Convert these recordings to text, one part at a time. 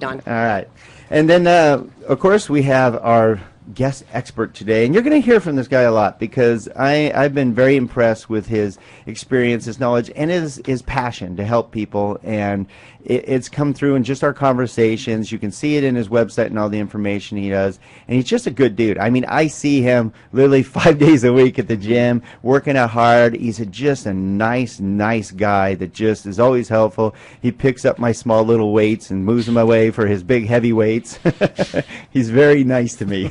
Don. All right. And then, of course, we have our guest expert today. And you're going to hear from this guy a lot because I've been very impressed with his experience, his knowledge, and his passion to help people. And it's come through in just our conversations. You can see it in his website and all the information he does. And he's just a good dude. I mean, I see him literally 5 days a week at the gym, working out hard. He's just a nice guy that just is always helpful. He picks up my small little weights and moves them away for his big heavy weights. He's very nice to me.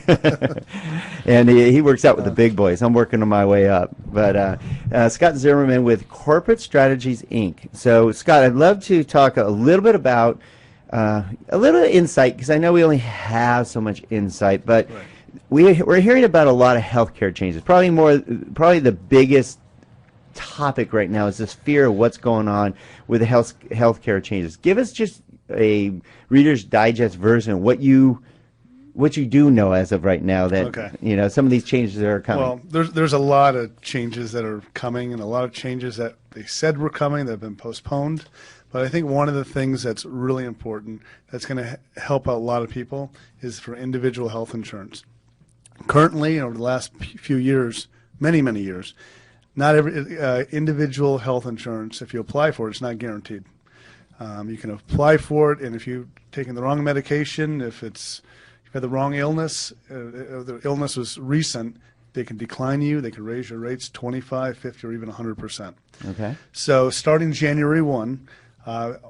And he works out with the big boys. I'm working on my way up. But Scott Zimmerman with Corporate Strategies, Inc. So, Scott, I'd love to talk a little bit about a little insight, because I know we only have so much insight, but right. We're hearing about a lot of healthcare changes. Probably the biggest topic right now is this fear of what's going on with the healthcare changes. Give us just a Reader's Digest version of what you do know as of right now that some of these changes that are coming. Well, there's a lot of changes that are coming, and a lot of changes that they said were coming that have been postponed. But I think one of the things that's really important that's going to help out a lot of people is for individual health insurance. Currently, over the last few years, many years, not every individual health insurance, if you apply for it, it's not guaranteed. You can apply for it, and if you've taken the wrong medication, if you've had the wrong illness, the illness was recent, they can decline you, they can raise your rates 25, 50, or even 100%. Okay. So starting January 1,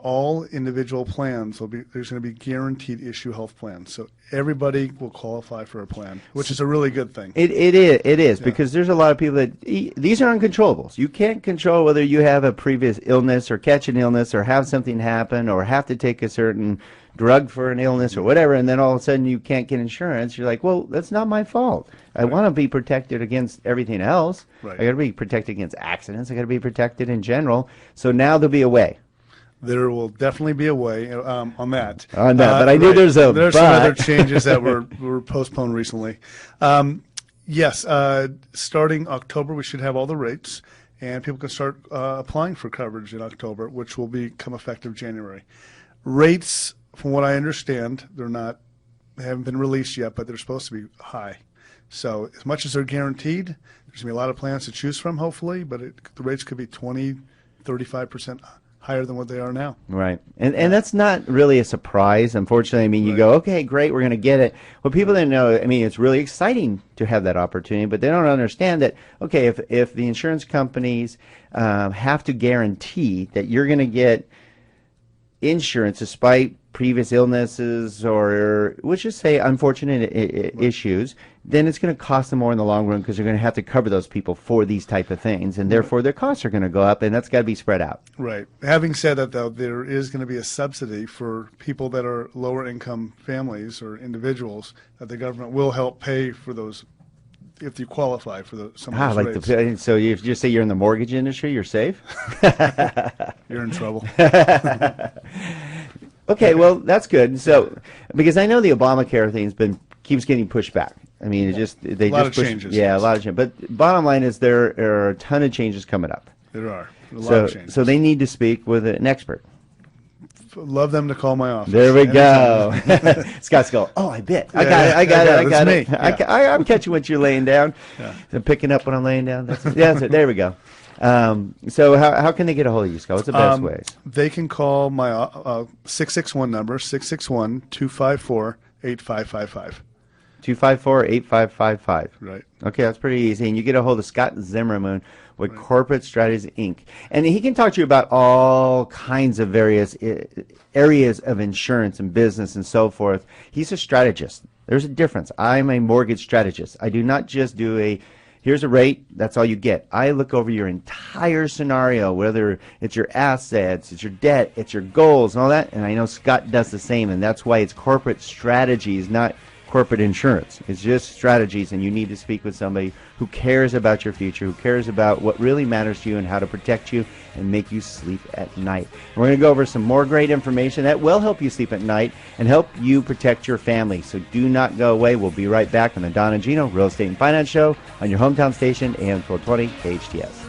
all individual plans there's going to be guaranteed issue health plans. So everybody will qualify for a plan, which is a really good thing. It is, because there's a lot of people that these are uncontrollables. You can't control whether you have a previous illness or catch an illness or have something happen or have to take a certain drug for an illness or whatever, and then all of a sudden you can't get insurance. You're like, well, that's not my fault. I want to be protected against everything else. Right. I got to be protected against accidents. I got to be protected in general. So now there'll be a way. There will definitely be a way on that. But I knew there's some other changes that were postponed recently. Yes, starting October, we should have all the rates, and people can start applying for coverage in October, which will become effective January. Rates, from what I understand, they haven't been released yet, but they're supposed to be high. So as much as they're guaranteed, there's going to be a lot of plans to choose from, hopefully, but the rates could be 20, 35% higher than what they are now. Right. And that's not really a surprise, unfortunately. I mean, you go, okay, great, we're going to get it. Well, people didn't know, I mean, it's really exciting to have that opportunity, but they don't understand that, okay, if the insurance companies have to guarantee that you're going to get insurance despite previous illnesses or, let's just say, unfortunate issues, then it's going to cost them more in the long run because they're going to have to cover those people for these type of things, and therefore their costs are going to go up, and that's got to be spread out. Right. Having said that, though, there is going to be a subsidy for people that are lower income families or individuals that the government will help pay for those if you qualify for some of those rates. So if you say you're in the mortgage industry, you're safe? You're in trouble. Okay, well, that's good. So, because I know the Obamacare thing keeps getting pushed back. I mean, a lot of changes. Yeah, a lot of changes. But bottom line is there are a ton of changes coming up. There are a lot of changes. So they need to speak with an expert. Love them to call my office. There we go. Scott's going, oh, I bet. I got it. I'm catching what you're laying down. Yeah. I'm picking up what I'm laying down. There we go. So how can they get a hold of you, Scott? What's the best ways? They can call my 661 number, 661-254-8555. 254-8555. Right. Okay, that's pretty easy. And you get a hold of Scott Zimmerman with Corporate Strategies, Inc. And he can talk to you about all kinds of various areas of insurance and business and so forth. He's a strategist. There's a difference. I'm a mortgage strategist. I do not just do here's a rate, that's all you get. I look over your entire scenario, whether it's your assets, it's your debt, it's your goals, and all that. And I know Scott does the same, and that's why it's corporate strategies, not corporate insurance. It's just strategies, and you need to speak with somebody who cares about your future, who cares about what really matters to you and how to protect you and make you sleep at night. And we're going to go over some more great information that will help you sleep at night and help you protect your family. So do not go away. We'll be right back on the Don and Gino Real Estate and Finance Show on your hometown station, AM 1220 KHTS.